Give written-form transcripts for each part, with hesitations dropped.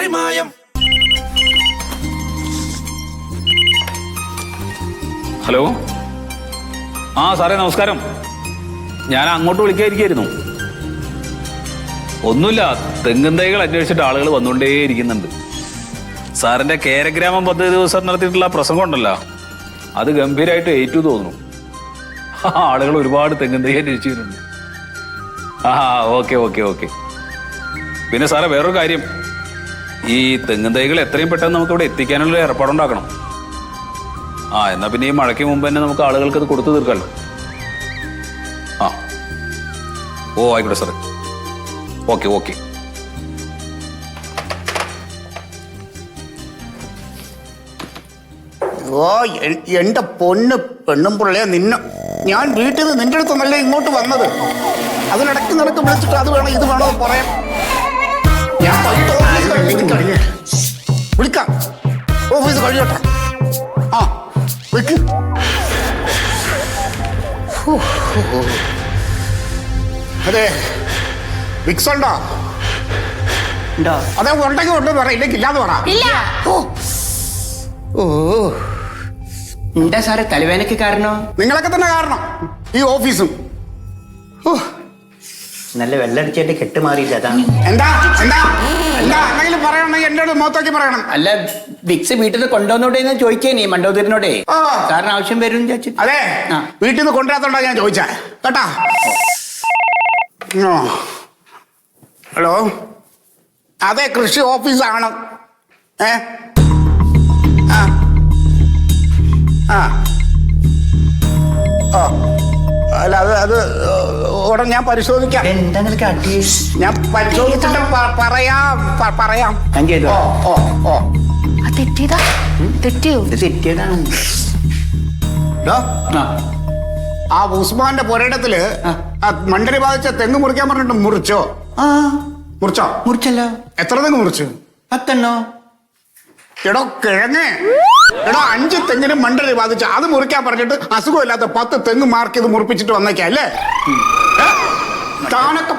പാറിമായം. Hello, ആ സാറേ നമസ്കാരം. ഞാൻ അങ്ങോട്ട് വിളിക്കാതിരിക്കായിരുന്നു. ഒന്നുമില്ല, തെങ്ങും തൈകൾ അന്വേഷിച്ചിട്ട് ആളുകൾ വന്നുകൊണ്ടേയിരിക്കുന്നുണ്ട്. സാറിന്റെ കേരഗ്രാമം 10 ദിവസം നടത്തിയിട്ടുള്ള പ്രസംഗം ഉണ്ടല്ലോ, അത് ഗംഭീരമായിട്ട് ഏറ്റു തോന്നുന്നു. ആളുകൾ ഒരുപാട് തെങ്ങും തൈ അന്വേഷിച്ചിട്ടുണ്ട്. ആ ഓക്കെ ഓക്കെ ഓക്കെ. പിന്നെ സാറേ വേറൊരു കാര്യം, ഈ തെങ്ങും തൈകൾ എത്രയും പെട്ടെന്ന് നമുക്ക് ഇവിടെ എത്തിക്കാനുള്ള ഏർപ്പാടുണ്ടാക്കണം. എന്നാ പിന്നെ ഈ മഴയ്ക്ക് മുമ്പ് തന്നെ നമുക്ക് ആളുകൾക്ക് അത് കൊടുത്തു തീർക്കാമല്ലോ. ഓ ആയിക്കോട്ടെ സാറേ. Okay okay. ഓ എന്റെ പൊന്ന് പെണ്ണും പിള്ളയെ ഞാൻ വീട്ടിൽ നിന്ന് നിന്റെ അടുത്തൊന്നല്ല ഇങ്ങോട്ട് വന്നത്. അതിനിടയ്ക്ക് നിനക്ക് വിളിച്ചിട്ട് അത് വേണം ഇത് വേണോ പറയാം. ഞാൻ വിളിക്കാം, ഓഫീസ് കഴിയട്ടെ. വിളിക്ക്. അതെ, വിക്സ് ഉണ്ടോ? അതെ, ഉണ്ടെങ്കിൽ ഉണ്ടെന്ന് പറ, ഇല്ലെങ്കിൽ ഇല്ലാന്ന് പറ. ഓ എന്താ സാറേ തലവേനക്ക് കാരണോ? നിങ്ങളൊക്കെ തന്നെ കാരണം, ഈ ഓഫീസും. നല്ല വെള്ളടിച്ചതിന്റെ കെട്ട് മാറിയില്ല, അതാണ്. എന്താ എന്താ എന്താ എന്തെങ്കിലും പറയണമെങ്കിൽ എന്നോട് മുഖത്തോക്കി പറയണം. അല്ല, വിക്സ് വീട്ടിൽ നിന്ന് കൊണ്ടുവന്നോടേന്ന് ചോദിച്ചേനീ മണ്ടോദരനോടെ. സാറിന് ആവശ്യം വരും ചേച്ചി. അതെ, വീട്ടിൽ നിന്ന് കൊണ്ടുവരാത്തോണ്ടാ ഞാൻ ചോദിച്ചാ കേട്ടാ. ഹലോ, അതെ കൃഷി ഓഫീസാണ്. അല്ല അത് ഉടൻ ഞാൻ പരിശോധിക്കാം. ഞാൻ പരിശോധിച്ചിട്ട് പറയാം. ആ ഉസ്മാന്റെ പുരയിടത്തില് മണ്ടരി ബാധിച്ച തെങ്ങ് മുറിക്കാൻ പറഞ്ഞിട്ട് മുറിച്ചോ? മുറിച്ചല്ലോ. എത്ര തെങ്ങ് മുറിച്ചു? 10. എടോ കിഴങ്ങ്, എടോ 5 തെങ്ങിന് മണ്ടരി ബാധിച്ച അത് മുറിക്കാൻ പറഞ്ഞിട്ട് അസുഖമില്ലാത്ത 10 തെങ്ങ് മാർക്ക് ചെയ്ത് മുറിപ്പിച്ചിട്ട് വന്നേക്കല്ലേ? താനൊക്കെ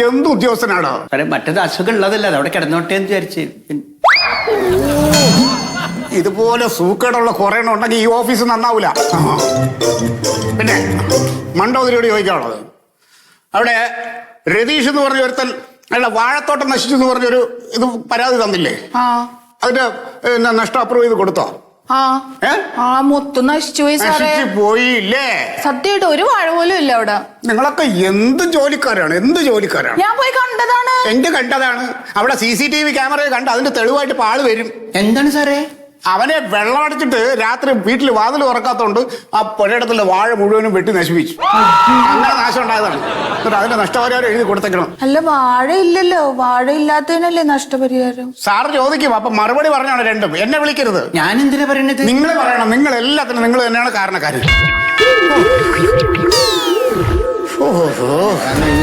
എന്ത് ഉദ്യോഗസ്ഥനാണോ? മറ്റത് അസുഖം ഉള്ളതല്ല, അവിടെ കിടന്നോട്ടെ എന്ന് വിചാരിച്ച്. ഇതുപോലെ സൂക്കേടുള്ള കുറെ ഉണ്ടെങ്കിൽ ഈ ഓഫീസ് നന്നാവൂല. പിന്നെ മണ്ടോതിരിയോട് ചോദിക്കാനുള്ളത്, അവിടെ രതീഷ് എന്ന് പറഞ്ഞ ഒരുത്തൻ അല്ല വാഴത്തോട്ടം നശിച്ചു എന്ന് പറഞ്ഞൊരു ഇത് പരാതി തന്നില്ലേ? അതിന്റെ നഷ്ടം അപ്രൂവ് ചെയ്ത് കൊടുത്തോ? മൊത്തം നശിച്ചു പോയില്ലേ? സത്യമായിട്ട് ഒരു വാഴ പോലും ഇല്ല അവിടെ. നിങ്ങളൊക്കെ എന്ത് ജോലിക്കാരാണ്, എന്ത് ജോലിക്കാരാണ്. ഞാൻ പോയി കണ്ടതാണ്. കണ്ടതാണ് അവിടെ CCTV ക്യാമറയിൽ കണ്ട് അതിന്റെ തെളിവായിട്ട് ആള് വരും. എന്താണ് സാറേ? അവനെ വെള്ളം അടിച്ചിട്ട് രാത്രി വീട്ടിൽ വാതിൽ തുറക്കാത്തോണ്ട് ആ പുരയിടത്തിലെ വാഴ മുഴുവനും വെട്ടി നശിപ്പിച്ചു. അങ്ങനെ നാശം ഉണ്ടായതാണ്. എന്നിട്ട് അതിന്റെ നഷ്ടപരിഹാരം എഴുതി കൊടുത്തേക്കണം. അല്ല, വാഴ ഇല്ലല്ലോ, വാഴ ഇല്ലാത്തതിനല്ലേ നഷ്ടപരിഹാരം? സാറ് ചോദിക്കും, അപ്പൊ മറുപടി പറഞ്ഞാണ് രണ്ടും. എന്നെ വിളിക്കരുത്. ഞാൻ എന്തിനാ പറയണത്? നിങ്ങൾ പറയണം. നിങ്ങൾ എല്ലാത്തിനും നിങ്ങൾ തന്നെയാണ് കാരണക്കാര്.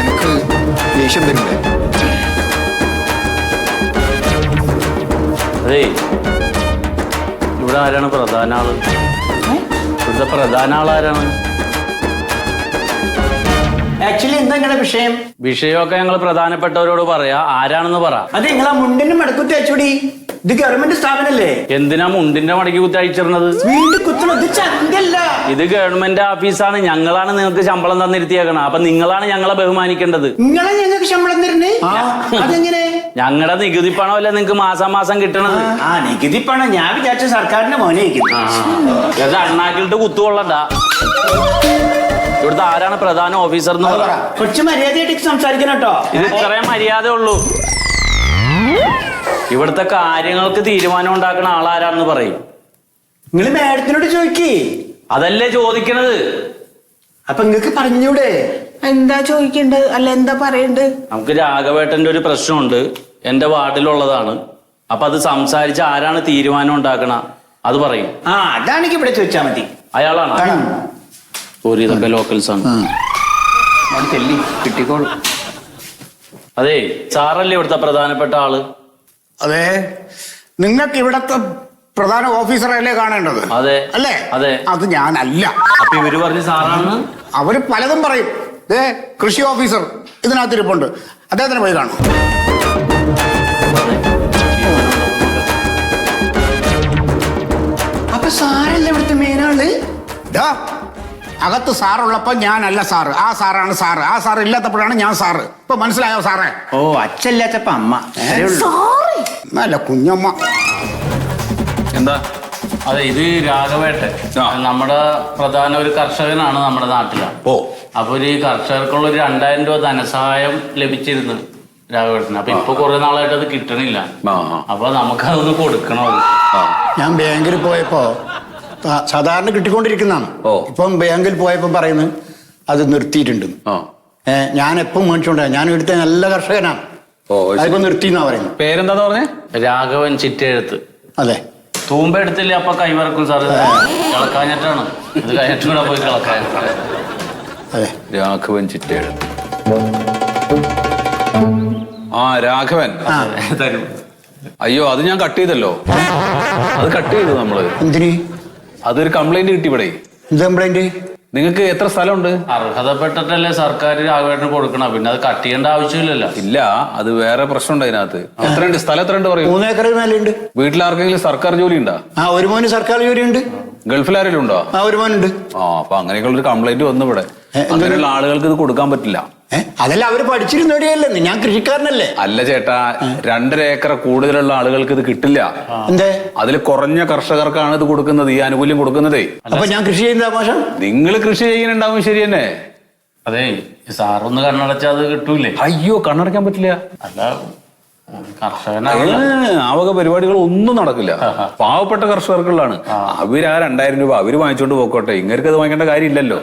എനിക്ക് ദേഷ്യം വരുന്നില്ല. അതെ, ഇവിടെ ആരാണ് പ്രധാന ആള്? ഇവിടുത്തെ പ്രധാന ആളാരാണ്? ആക്ച്വലി എന്താ നിങ്ങളുടെ വിഷയം? വിഷയമൊക്കെ ഞങ്ങൾ പ്രധാനപ്പെട്ടവരോട് പറയാ. ആരാണെന്ന് പറ. അത് നിങ്ങളാ മുണ്ടിന്റെ മടക്കുത്തി അയച്ചോടി. ഇത് ഗവൺമെന്റ് സ്ഥാപനല്ലേ? എന്തിനാ മുണ്ടിന്റെ മടക്കി കുത്തി അയച്ചിരുന്നത്? വീണ്ടും കുത്തണം. ഇത് ചങ്കല്ല. ഇത് ഗവൺമെന്റ് ഓഫീസാണ്. ഞങ്ങളാണ് നിങ്ങൾക്ക് ശമ്പളം തന്നിരുത്തിയേക്കണം. അപ്പൊ നിങ്ങളാണ് ഞങ്ങളെ ബഹുമാനിക്കേണ്ടത്. നിങ്ങളെ ഞങ്ങൾക്ക് ശമ്പളം തരുന്നേ? അതെങ്ങനെ? ഞങ്ങളുടെ നികുതി പണമല്ലേ നിങ്ങൾക്ക് മാസം മാസം കിട്ടണത്. നികുതി പണം ഞാൻ വിചാരിച്ച സർക്കാരിന്റെ മോനെ. ഇത് അണ്ണാക്കിലിട്ട് കുത്തുകൊള്ളണ്ട. ഇവിടുത്തെ ആരാണ് പ്രധാന ഓഫീസർ എന്ന് പറ. കുറച്ച് മര്യാദയായിട്ട് സംസാരിക്കണം കേട്ടോ. ഇത് ഇത്രയും മര്യാദ ഉള്ളൂ. ഇവിടുത്തെ കാര്യങ്ങൾക്ക് തീരുമാനം ഉണ്ടാക്കുന്ന ആളാരാന്ന് പറയും. നിങ്ങൾ മാഡത്തിനോട് ചോദിക്കേ. അതല്ലേ ചോദിക്കണത്. അപ്പൊ നിങ്ങൾക്ക് പറഞ്ഞൂടെ? എന്താ ചോദിക്കണ്ടത്? അല്ല എന്താ പറയണ്ടത്? നമുക്ക് രാഘവേട്ടന്റെ ഒരു പ്രശ്നമുണ്ട്, എന്റെ വാർഡിലുള്ളതാണ്. അപ്പൊ അത് സംസാരിച്ച് ആരാണ് തീരുമാനം ഉണ്ടാക്കണ അത് പറയും. അതാണെങ്കിൽ ഇവിടെ ചോദിച്ചാ മതി. അയാളാണ്. ഇതൊക്കെ ലോക്കൽസ് ആണ്. കിട്ടിക്കോളൂ. അതെ, സാറല്ലേ ഇവിടുത്തെ പ്രധാനപ്പെട്ട ആള്? അതെ, നിങ്ങൾക്ക് ഇവിടത്തെ പ്രധാന ഓഫീസറല്ലേ കാണേണ്ടത്? അതെ അല്ലേ? അതെ. അത് ഞാനല്ല. അപ്പൊ ഇവര് പറഞ്ഞ് സാറാണ്. അവര് പലതും പറയും. കൃഷി ഓഫീസർ ഇതിനകത്തിരിപ്പുണ്ട്, അദ്ദേഹത്തിന് പോയി കാണും. ഡാ, അകത്ത് സാറുള്ളപ്പോ ഞാനല്ല സാറ്, ആ സാറാണ് സാറ്, ആ സാറ് ഇല്ലാത്തപ്പോഴാണ് ഞാൻ സാറ്. ഇപ്പൊ മനസ്സിലായോ സാറേ? ഓ അച്ഛല്ലാത്തപ്പ അമ്മ. നല്ല കുഞ്ഞമ്മ. എന്താ? അതെ, ഇത് രാഘവേട്ടൻ ആ. നമ്മുടെ പ്രധാന ഒരു കർഷകനാണ് നമ്മുടെ നാട്ടിലാണ്. ഓ, അപ്പൊ ഈ കർഷകർക്കുള്ള ഒരു 2000 രൂപ ധനസഹായം ലഭിച്ചിരുന്നു രാഘവേട്ടന്. അപ്പൊ ഇപ്പൊ കുറെ നാളായിട്ട് അത് കിട്ടണില്ല. ആ, ആ. അപ്പൊ നമുക്കതൊന്ന് കൊടുക്കണം. ഞാൻ ബാങ്കിൽ പോയപ്പോ സാധാരണ കിട്ടിക്കൊണ്ടിരിക്കുന്നതാണ്. ഓ. ഇപ്പം ബാങ്കിൽ പോയപ്പോ പറയുന്നത് അത് നിർത്തിയിട്ടുണ്ട്. ആ. ഞാൻ എപ്പം മേടിച്ചോണ്ട, ഞാൻ ഇവിടുത്തെ നല്ല കർഷകനാണ്. ഓ, ശരി. അതിപ്പോ നിർത്തിന്നാ പറയുന്നത്. പേരെന്താന്ന് പറഞ്ഞേ? രാഘവൻ ചിറ്റെഴുത്ത്. അതെ. തൂമ്പ എടുത്തില്ലേ അപ്പൊ കൈവറക്കും സാറ്. കിളക്കാഞ്ഞിട്ടാണ് ഇത്, കഴിഞ്ഞിട്ട് കൂടെ പോയി കിളക്കാൻ. അതെ. രാഘവൻ ചിറ്റയെഴുത്ത്. ആ, രാഘവൻ. തരും. അയ്യോ, അത് ഞാൻ കട്ട് ചെയ്തല്ലോ. അത് കട്ട് ചെയ്തു നമ്മള്. എന്തിന്? അതൊരു കംപ്ലൈന്റ് കിട്ടി ഇവിടെ. എന്ത് കംപ്ലൈന്റ്? നിങ്ങൾക്ക് എത്ര സ്ഥലമുണ്ട്? അർഹതപ്പെട്ടിട്ടല്ലേ സർക്കാർ രാഘവേട്ടന് കൊടുക്കണം. പിന്നെ അത് കട്ട് ചെയ്യേണ്ട ആവശ്യമില്ലല്ലോ. ഇല്ല, അത് വേറെ പ്രശ്നമുണ്ട് അതിനകത്ത്. എത്രയുണ്ട് സ്ഥലം? എത്രയുണ്ട് പറയൂ. 3 ഏക്കർ മേലുണ്ട്. വീട്ടിലാർക്കെങ്കിലും സർക്കാർ ജോലി ഉണ്ടോ? ആ, ഒരു മോന് സർക്കാർ ജോലിയുണ്ട്. ഗൾഫിലാരെങ്കിലും ഉണ്ടോ? ആ, ഒരു മോനുണ്ട്. ആ, അപ്പൊ അങ്ങനെയൊക്കെയുള്ള ഒരു കംപ്ലൈന്റ് വന്നു ഇവിടെ. അങ്ങനെയുള്ള ആളുകൾക്ക് ഇത് കൊടുക്കാൻ പറ്റില്ല. അതല്ല, അവര് പഠിച്ചിരുന്നോടിയല്ലേ, ഞാൻ കൃഷിക്കാരനല്ലേ. അല്ല ചേട്ടാ, 2.5 ഏക്കർ കൂടുതലുള്ള ആളുകൾക്ക് ഇത് കിട്ടില്ല. എന്തേ? അതിൽ കുറഞ്ഞ കർഷകർക്കാണ് ഇത് കൊടുക്കുന്നത്, ഈ ആനുകൂല്യം കൊടുക്കുന്നതേ. അപ്പൊ ഞാൻ കൃഷി ചെയ്യുന്ന മോശം? നിങ്ങൾ കൃഷി ചെയ്യുന്നുണ്ടാവും, ശരി തന്നെ. അതെ, സാറൊന്ന് കണ്ണടച്ചാൽ അത് കിട്ടൂലേ? അയ്യോ, കണ്ണടയ്ക്കാൻ പറ്റില്ല. അല്ല, കർഷകനാണ്. ആ വക പരിപാടികൾ ഒന്നും നടക്കില്ല. പാവപ്പെട്ട കർഷകർക്കുള്ളതാണ്. അവര് ആ 2000 രൂപ അവര് വാങ്ങിച്ചോണ്ട് പോക്കോട്ടെ, ഇങ്ങർക്ക് അത് വാങ്ങിക്കേണ്ട കാര്യമില്ലല്ലോ.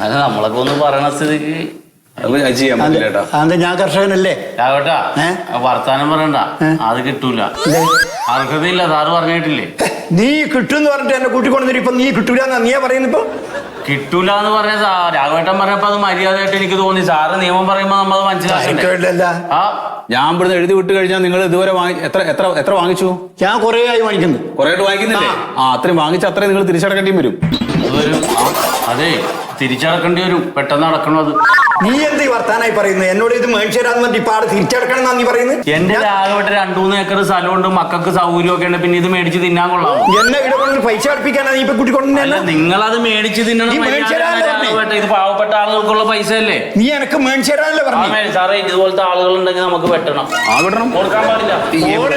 അത് നമ്മളൊക്കെ ഒന്ന് പറയണ സ്ഥിതിക്ക് അത് ചെയ്യാൻ പറ്റില്ല ചേട്ടാ. അതെന്താ, ഞാൻ കർഷകനല്ലേ. രാഘവേട്ടാ, വർത്താനം പറയണ്ട, അത് കിട്ടൂല. അർഹതയില്ല, സാറ് പറഞ്ഞിട്ടില്ലേ? നീ കിട്ടുമെന്ന് പറഞ്ഞിട്ട് എന്നെ കൂട്ടിക്കൊണ്ടു. ഇപ്പൊ നീ കിട്ടൂല നീയാ പറയുന്നിപ്പോ. കിട്ടൂല എന്ന് പറഞ്ഞ രാഘവേട്ടൻ പറഞ്ഞപ്പോ അത് മര്യാദയായിട്ട് എനിക്ക് തോന്നി. സാറ് നിയമം പറയുമ്പോ നമ്മൾ മനസ്സിലാക്കണ്ടേ? ആ, ഞാൻ ഇവിടുന്ന് എഴുതി വിട്ട് കഴിഞ്ഞാൽ നിങ്ങൾ ഇതുവരെ എത്ര വാങ്ങിച്ചു? ഞാൻ കുറേ ആയി വാങ്ങിക്കുന്നു. കുറെ വാങ്ങിക്കുന്നില്ലേ? ആ, അത്രയും വാങ്ങിച്ച അത്രയും നിങ്ങൾ തിരിച്ചടക്കേണ്ടി വരും. അതെ, തിരിച്ചടക്കേണ്ടി വരും. പെട്ടെന്ന് അടക്കണത്. നീ എന്ത് വർത്താനായി പറയുന്നത്? എന്നോട് ഇത് മേടിച്ചേരാന്ന് പറഞ്ഞിട്ട് ഇപ്പൊ ആടെ തിരിച്ചടക്കണം എന്നാ നീ പറയുന്നത്? എന്റെ രാഘവേട്ടൻ 2-3 ഏക്കർ സ്ഥലമുണ്ട്, മക്കൾക്ക് സൗകര്യം ഒക്കെ ഉണ്ട്. പിന്നെ ഇത് മേടിച്ച് തിന്നാൻ കൊള്ളാം. എന്നെ ഇവിടെ കൊണ്ട് പൈസ അടുപ്പിക്കാനാ നീ ഇപ്പൊ കൂട്ടിക്കൊണ്ടു. നിങ്ങളത് മേടിച്ച് തിന്നണം. രാഘവേട്ട, ഇത് പാവപ്പെട്ട ആളുകൾക്കുള്ള പൈസ അല്ലേ? നീ എനക്ക് മേടിച്ചേരാനല്ലേ പറഞ്ഞു? സാറേ, ഇതുപോലത്തെ ആളുകൾ ഉണ്ടെങ്കിൽ നമുക്ക് വെട്ടണം. വിടണം, കൊടുക്കാൻ പാടില്ല. നിങ്ങൾ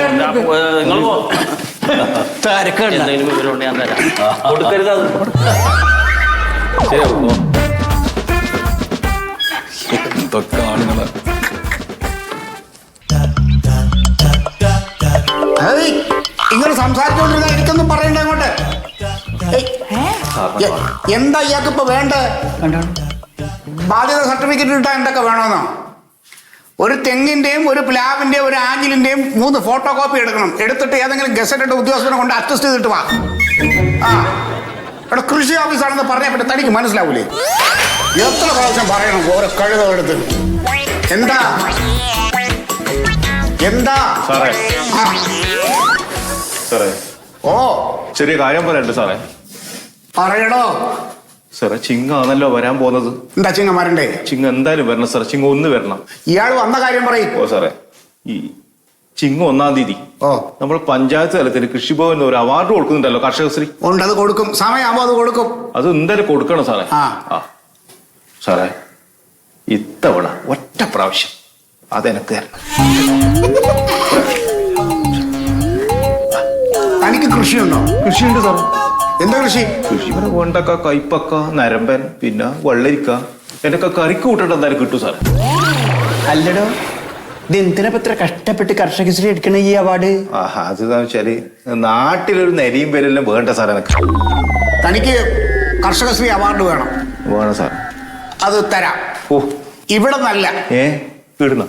എന്തെങ്കിലും വിവരമുണ്ട് ഞാൻ തരാം. കൊടുക്കരുത് അത്. എന്തൊക്കെ ആളുകള്. നിങ്ങൾ സംസാരിച്ചോണ്ടിരുന്ന എനിക്കൊന്നും പറയണ്ട അങ്ങോട്ട്. എന്താ ഇയാൾക്ക് ഇപ്പൊ വേണ്ടേ? ബാധ്യത സർട്ടിഫിക്കറ്റ് കിട്ടാൻ എന്തൊക്കെ വേണമെന്നോ? ഒരു തെങ്ങിന്റെയും ഒരു പ്ലാവിന്റെയും ഒരു ആഞ്ഞിലിന്റെയും 3 ഫോട്ടോ കോപ്പി എടുക്കണം. എടുത്തിട്ട് ഏതെങ്കിലും ഗസറ്റഡ് ഉദ്യോഗസ്ഥനെ കൊണ്ട് അറ്റസ്റ്റ് ചെയ്തിട്ട് വാ. ആ, ഇവിടെ കൃഷി ഓഫീസാണെന്ന് പറഞ്ഞാൽ പറ്റും. തനിക്ക് മനസ്സിലാവൂലേ? എത്ര പ്രാവശ്യം പറയണം ഓരോ കഴുതെടുത്ത്? എന്താ എന്താ സാറേ? ആ, സാറേ, ഓ, ചെറിയ കാര്യം പറയണ്ട് സാറേ. പറയടോ. സാറേ, ചിങ്ങാണല്ലോ വരാൻ പോകുന്നത്. എന്താ ചിങ്ങ വരണ്ടേ? ചിങ്ങ എന്തായാലും വരണം സാറേ. ചിങ്ങ 1 വരണം. ഇയാൾ വന്ന കാര്യം പറയും. ഓ സാറേ, ഈ ചിങ്ങ 1-ാം തീയതി ഓ, നമ്മൾ പഞ്ചായത്ത് തലത്തിൽ കൃഷിഭവൻ ഒരു അവാർഡ് കൊടുക്കുന്നുണ്ടല്ലോ, കർഷകശ്രീ. ഉണ്ട്, അത് കൊടുക്കും. സമയമാകുമ്പോ അത് കൊടുക്കും. അത് എന്തായാലും കൊടുക്കണം സാറേ. ആ. സാറേ, ഇത്തവണ ഒറ്റ പ്രാവശ്യം അതെനക്ക് തരണം. തനിക്ക് കൃഷിയുണ്ടോ? കൃഷിയുണ്ട് സാറേ. എന്താ കൃഷി? കൃഷി വെണ്ടക്ക, കൈപ്പക്ക, നരമ്പൻ, പിന്നെ വെള്ളരിക്ക. എന്നൊക്കെ കറിക്ക് കൂട്ടിട്ട് എന്തായാലും കിട്ടും സാറേ. അല്ലടോ, ഇത് എന്തിനാ ഇത്ര കഷ്ടപ്പെട്ട് കർഷകശ്രീ എടുക്കണ ഈ അവാർഡ്? അതെന്താ വെച്ചാല് നാട്ടിലൊരു നെരിയും പേരെല്ലാം വേണ്ട സാറേ. എനിക്ക് തനിക്ക് കർഷകശ്രീ അവാർഡ് വേണം. വേണം സാർ. അത് തരാം. ഓ, ഇവിടെ നല്ല ഇടുന്ന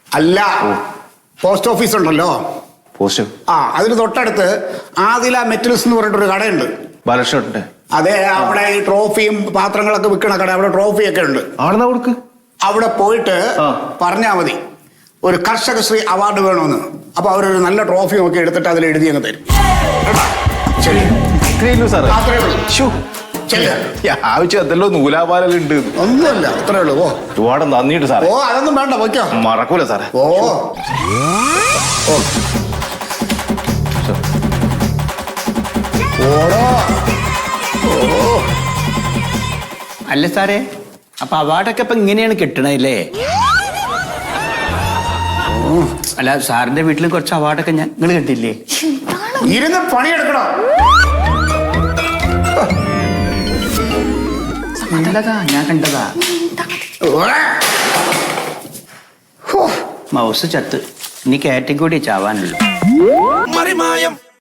അല്ല, പോസ്റ്റ് ഓഫീസ് ഉണ്ടല്ലോ, പോസ്റ്റ്. ആ, അതിന് തൊട്ടടുത്ത് ആദില മെറ്റൽസ് എന്ന് പറഞ്ഞിട്ടൊരു കടയുണ്ട്. ബാലകൃഷ്ണന്റെ. അതെ, അവിടെ ഈ ട്രോഫിയും പാത്രങ്ങളൊക്കെ വിൽക്കണ കട. അവിടെ ട്രോഫിയൊക്കെ ഉണ്ട്. ആണെന്നാ കൊടുക്ക്. അവിടെ പോയിട്ട് പറഞ്ഞാൽ മതി ഒരു കർഷകശ്രീ അവാർഡ് വേണമെന്ന്. അപ്പൊ അവരൊരു നല്ല ട്രോഫി ഒക്കെ എടുത്തിട്ട് അതിൽ എഴുതി അങ്ങ് തരും. ശരി, സാറേ. അത്രേ ഉള്ളൂ. ആവശ്യം അതല്ലോ നൂലാപാലെല്ലാം ഉണ്ട്. ഒന്നുമില്ല, അത്രേ ഉള്ളൂ. ഓ, ഒരുപാട് നന്ദിയുണ്ട് സാറേ. ഓ, അതൊന്നും വേണ്ട, വയ്ക്കോ. മറക്കൂല സാറേ. ഓ, ഓടോ. ഓ. അല്ല സാറേ, അപ്പൊ അവാർഡൊക്കെ ഇപ്പൊ ഇങ്ങനെയാണ് കിട്ടണല്ലേ? ഓ, അല്ല സാറിന്റെ വീട്ടിലും കുറച്ച് അവാർഡൊക്കെ നിങ്ങൾ കണ്ടില്ലേ? ഇരുന്ന് പണിയെടുക്കണോ? കണ്ടതാ, ഞാൻ കണ്ടതാ. മൗസ് ചത്ത്, ഇനി കാറ്റഗറി ചാവാനുള്ളൂ. മറിമായം